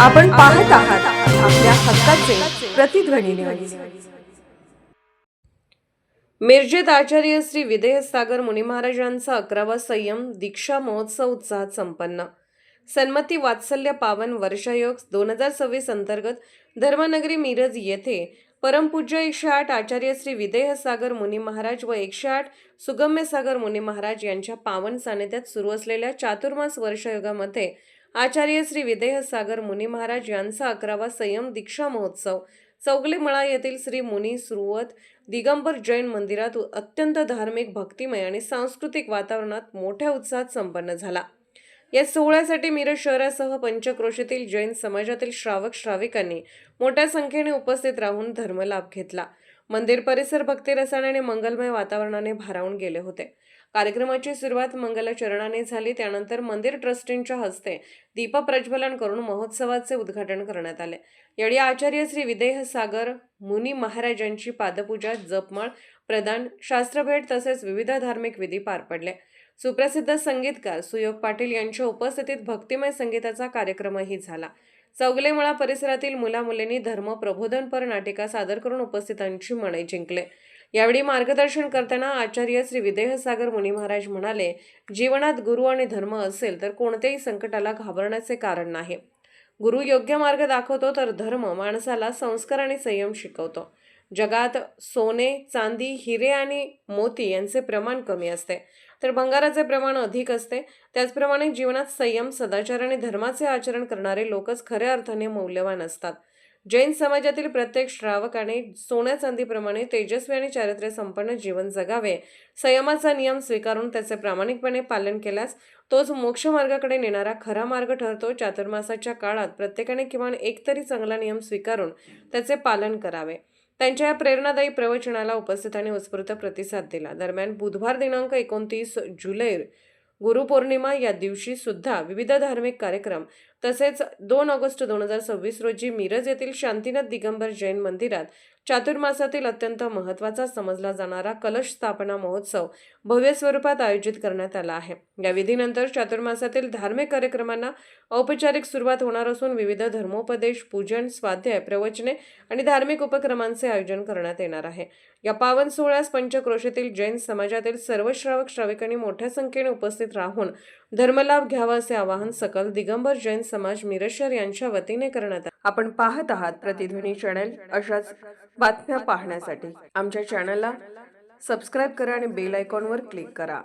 आपण पाहत आहात आपल्या हक्काचे प्रतिध्वनी न्यूज। मिरजेत आचार्य श्री विदेह सागर मुनी महाराजांचा 11वा संयम दीक्षा महोत्सव उत्साहात संपन्न। सन्मती वात्सल्य पावन वर्षायोग 2026 अंतर्गत धर्मनगरी मिरज येथे परमपूज्य 108 आचार्य श्री विदेह सागर मुनी महाराज व 108 सुगम्य सागर मुनी महाराज यांच्या पावन सानिध्यात सुरू असलेल्या चातुर्मास वर्षायोगामध्ये आचार्य श्री विदेह सागर मुनी महाराज यांचा 11वा संयम दीक्षा महोत्सव चौगलेमळा येथील श्री मुनी सुरवत दिगंबर जैन मंदिरात अत्यंत धार्मिक, भक्तिमय आणि सांस्कृतिक वातावरणात मोठ्या उत्साहात संपन्न झाला। या सोहळ्यासाठी मिरज शहरासह पंचक्रोशीतील जैन समाजातील श्रावक श्राविकांनी मोठ्या संख्येने उपस्थित राहून धर्मलाभ घेतला। मंदिर परिसर भक्तिरसाने आणि मंगलमय वातावरणाने भारावून गेले होते। कार्यक्रमाची सुरुवात मंगलाचरणाने झाली। त्यानंतर मंदिर ट्रस्टींच्या हस्ते दीप प्रज्वलन करून महोत्सवाचे उद्घाटन करण्यात आले। यावेळी आचार्य श्री विदेह सागर मुनी महाराजांची पादपूजा, जपमाळ, प्रदान, शास्त्रभेट तसेच विविध धार्मिक विधी पार पडले। सुप्रसिद्ध संगीतकार सुयोग पाटील यांच्या उपस्थितीत भक्तिमय संगीताचा कार्यक्रमही झाला। चौगलेमळा परिसरातील मुला-मुलींनी धर्म प्रबोधनपर नाटिका सादर करून उपस्थितांची मने जिंकले। यावेळी मार्गदर्शन करताना आचार्य श्री विदेह सागर मुनी महाराज म्हणाले, जीवनात गुरु आणि धर्म असेल तर कोणत्याही संकटाला घाबरण्याचे कारण नाही। गुरु योग्य मार्ग दाखवतो तर धर्म माणसाला संस्कार आणि संयम शिकवतो। जगात सोने, चांदी, हिरे आणि मोती यांचे प्रमाण कमी असते तर भंगाराचे प्रमाण अधिक असते। त्याचप्रमाणे जीवनात संयम, सदाचार आणि धर्माचे आचरण करणारे लोकच खऱ्या अर्थाने मौल्यवान असतात। जैन समाजातील प्रत्येक श्रावकाने सोन्या चांदीप्रमाणे तेजस्वी आणि चारित्र्य संपन्न जीवन जगावे। संयमाचा नियम स्वीकारून त्याचे प्रामाणिकपणे पालन केल्यास तोच मोक्ष मार्गाकडे नेणारा खरा मार्ग ठरतो। चातुर्मासाच्या काळात प्रत्येकाने किमान एक तरी चांगला नियम स्वीकारून त्याचे पालन करावे। त्यांच्या या प्रेरणादायी प्रवचनाला उपस्थितांनी उत्स्फूर्त प्रतिसाद दिला। दरम्यान बुधवार दिनांक 29 जुलै गुरुपौर्णिमा या दिवशी सुद्धा विविध धार्मिक कार्यक्रम तसेच 2 ऑगस्ट 2026 रोजी मिरज येथील शांतीनाथ दिगंबर जैन मंदिरात चातुर्मासातील अत्यंत महत्त्वाचा समजला जाणारा कलश स्थापना महोत्सव भव्य स्वरूपात आयोजित करण्यात आला आहे। या विधीनंतर चातुर्मासातील धार्मिक कार्यक्रमांना औपचारिक सुरुवात होणार असून विविध धर्मोपदेश, पूजन, स्वाध्याय, प्रवचने आणि धार्मिक उपक्रमांचे आयोजन करण्यात येणार आहे। या पावन सोहळ्यास पंचक्रोशीतील जैन समाजातील सर्व श्रावक श्राविकांनी मोठ्या संख्येने उपस्थित राहून धर्मलाभ घ्यावा असे आवाहन सकल दिगंबर जैन समाज मिरज शहर यांच्या वतीने करण्यात आले। आपण पाहत आहात प्रतिध्वनी चॅनल। अशाच बातम्या पाहण्यासाठी आमच्या चॅनलला सबस्क्राइब करा आणि बेल आयकॉनवर क्लिक करा।